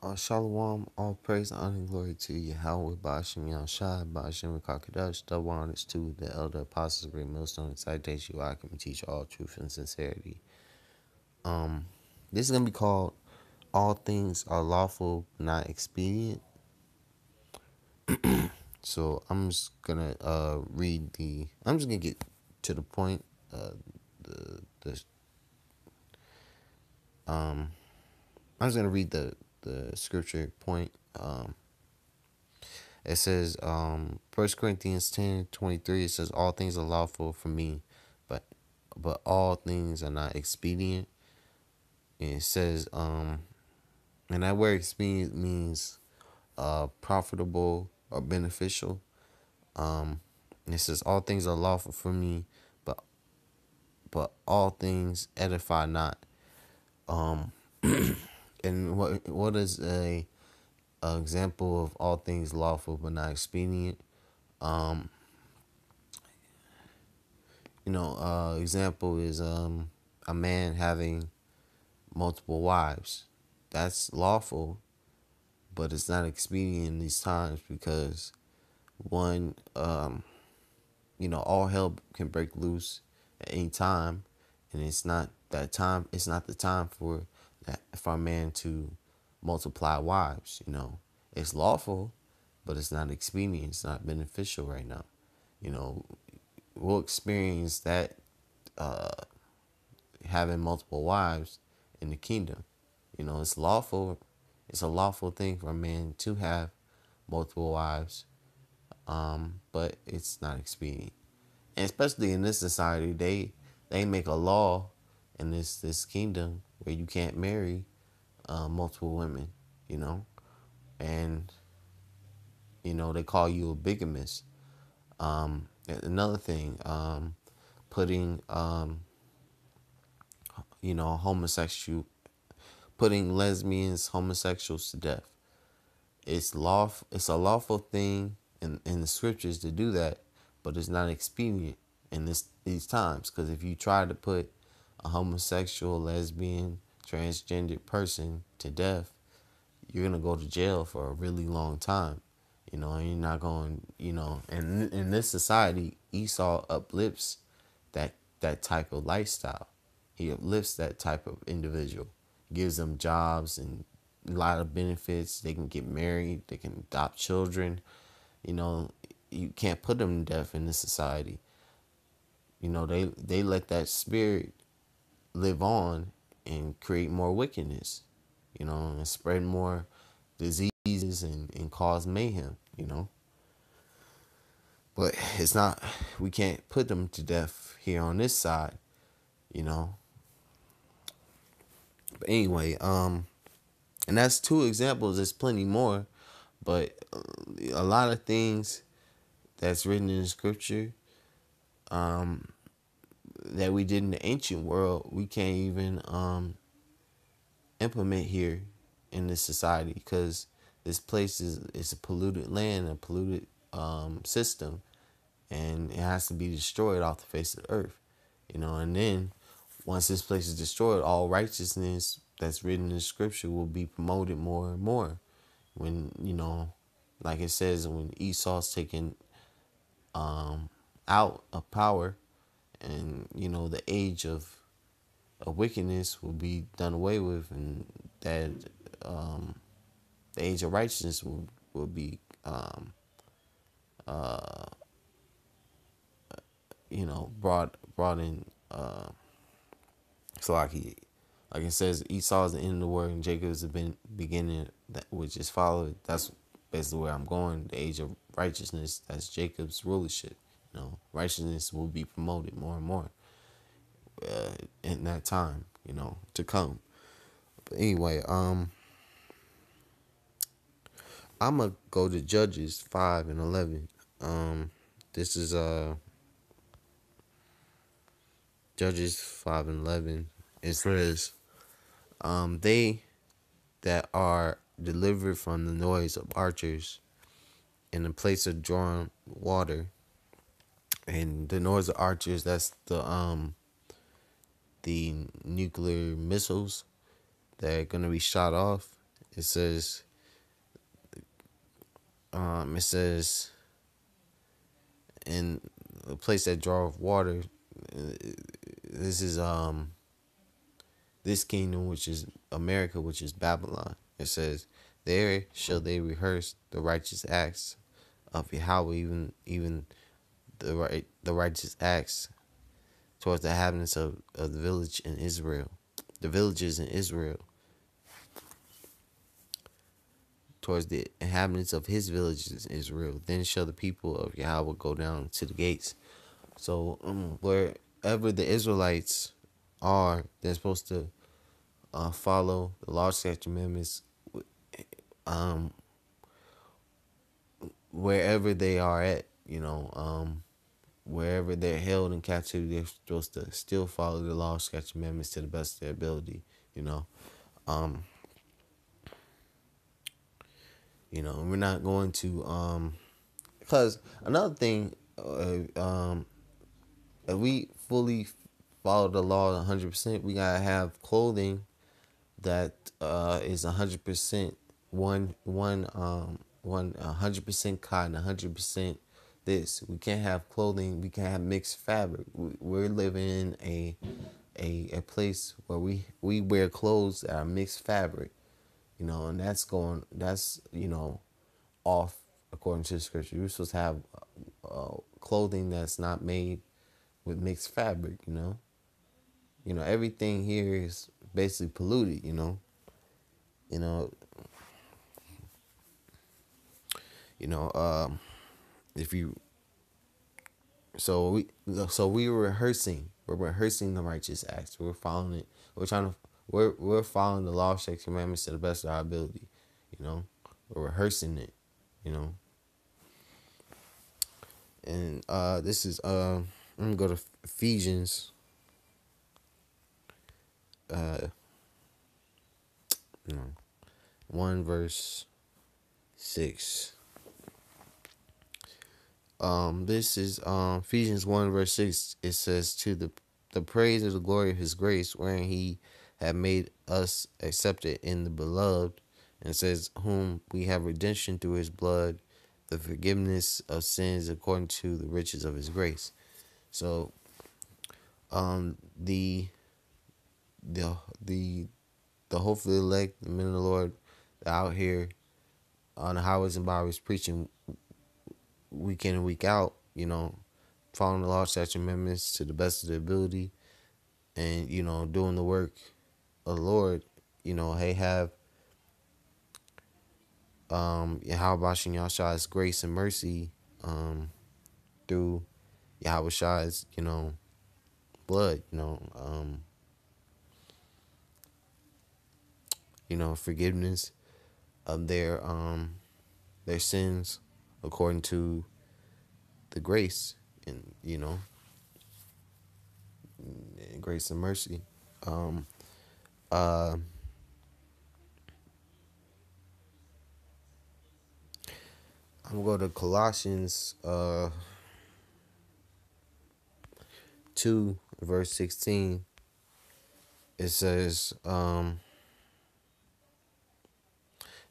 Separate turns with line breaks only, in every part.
Shalom, all praise, honor, and glory to Yahweh, Ba'ashem Yahushai, Ba'ashem Kakadash, double honors to the elder apostles, great millstone, citation you I can teach all truth and sincerity. This is gonna be called "All Things Are Lawful, Not Expedient." So I'm just gonna read the. I'm just gonna get to the point. The I'm just gonna read the scripture point. It says, 1 Corinthians 10:23. It says, "All things are lawful for me, but all things are not expedient." And it says, and that word expedient means profitable or beneficial. And it says, "All things are lawful for me, but all things edify not." Um, and what is a example of all things lawful but not expedient? Um, example is a man having multiple wives. That's lawful, but it's not expedient in these times because one, all hell can break loose at any time, and it's not that time. It's not the time for a man to multiply wives. It's lawful, but it's not expedient. It's not beneficial right now. You know, we'll experience that having multiple wives in the kingdom. It's lawful. It's a lawful thing for a man to have multiple wives, but it's not expedient. And especially in this society, they make a law in this kingdom where you can't marry multiple women. You know, and they call you a bigamist. Another thing, putting homosexual putting lesbians, homosexuals to death. It's a lawful thing in the scriptures to do that, but it's not expedient in these times. Because if you try to put a homosexual, lesbian, transgender person to death, you're gonna go to jail for a really long time. And you're not going. And in this society, Esau uplifts that type of lifestyle. He uplifts that type of individual, gives them jobs and a lot of benefits. They can get married, they can adopt children. You know, you can't put them to death in this society. They let that spirit live on and create more wickedness, and spread more diseases and cause mayhem. But it's not, we can't put them to death here on this side, you know. But anyway, and that's two examples. There's plenty more, but a lot of things that's written in the scripture that we did in the ancient world, we can't even implement here in this society because this place is a polluted land, a polluted system, and it has to be destroyed off the face of the earth. And then once this place is destroyed, all righteousness that's written in scripture will be promoted more and more. When, like it says, when Esau's taken out of power, and the age of wickedness will be done away with, and that the age of righteousness will be brought in. So like it says, Esau is the end of the world and Jacob is the beginning, that which is followed. That's basically where I'm going. The age of righteousness, that's Jacob's rulership. Righteousness will be promoted more and more in that time, to come. But anyway, I'm gonna go to Judges 5:11. This is Judges 5:11. It says, they that are delivered from the noise of archers in the place of drawn water. And the noise of archers, that's the nuclear missiles that are gonna be shot off. it says in a place that draweth water. This is this kingdom, which is America, which is Babylon. It says, there shall they rehearse the righteous acts of Yahweh, even the righteous acts towards the inhabitants of the village in Israel. The villages in Israel, towards the inhabitants of his villages in Israel. Then shall the people of Yahweh go down to the gates. So wherever the Israelites are, they're supposed to follow the law, statutes, commandments, um, wherever they are at, wherever they're held in captivity, they're supposed to still follow the law, statutes, commandments to the best of their ability, you know. Um, we're not going to, because another thing, if we fully follow the law 100%, we gotta have clothing that is 100% one 100% cotton, 100% this. We can't have clothing. We can't have mixed fabric. We're living in a place where we wear clothes that are mixed fabric, and that's off according to the scripture. You're supposed to have clothing that's not made with mixed fabric. Everything here is basically polluted. You know, if you so we were rehearsing. We're rehearsing the righteous acts. We're following it. We're following the law, statutes, commandments to the best of our ability. We're rehearsing it. And this is I'm gonna go to Ephesians. You know, 1 verse 6. This is Ephesians 1 verse 6. It says, to the praise of the glory of his grace, wherein he had made us accepted in the beloved, and says, whom we have redemption through his blood, the forgiveness of sins according to the riches of his grace. So the hopefully elect, the men of the Lord, out here on the highways and byways preaching week in and week out, following the law, statutes, amendments to the best of their ability, and doing the work of the Lord. They have Yahweh Shai's grace and mercy through Yahweh Shai's blood, forgiveness of their sins according to the grace and grace and mercy. I'm gonna go to Colossians 2 verse 16. It says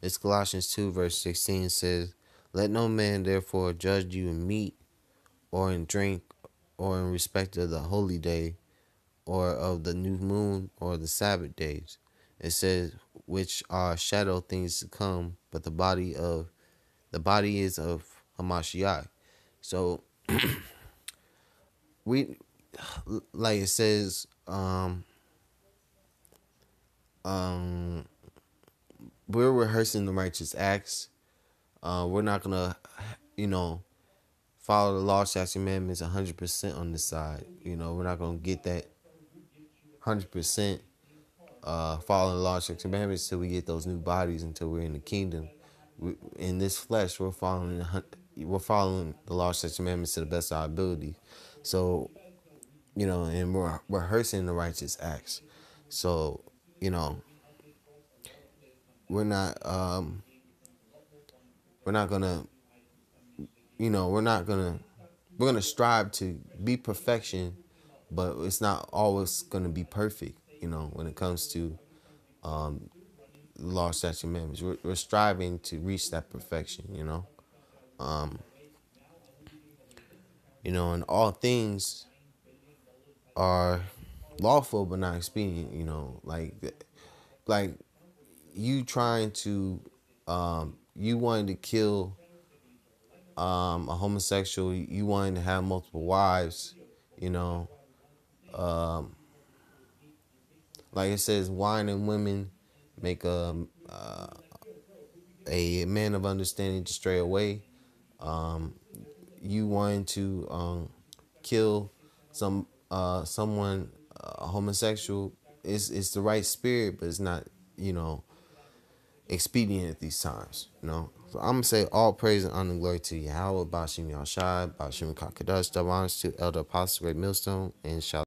it's Colossians 2 verse 16 says, let no man therefore judge you in meat or in drink or in respect of the holy day or of the new moon or the Sabbath days. It says, which are shadow things to come, but the body is of Hamashiach. So we, like it says, we're rehearsing the righteous acts. We're not gonna, follow the law, statutes, commandments 100% on this side. We're not gonna get that 100% following the law, statutes, commandments till we get those new bodies, until we're in the kingdom. In this flesh, we're following the law, statutes, commandments to the best of our ability. So, and we're rehearsing the righteous acts. So, we're not gonna, we're gonna strive to be perfection, but it's not always gonna be perfect. When it comes to the law, statutes, and commandments. We're striving to reach that perfection. And all things are lawful but not expedient. Like you trying to, you wanting to kill a homosexual, you wanting to have multiple wives, you know, like it says, wine and women make a man of understanding to stray away. You wanting to kill someone homosexual, it's the right spirit, but it's not, you know, expedient at these times. So I'm gonna say all praise and honor and glory to Yahweh, Bashim Yahshai, Bashim Kakadash, double honors to Elder Apostle Great Millstone, and shout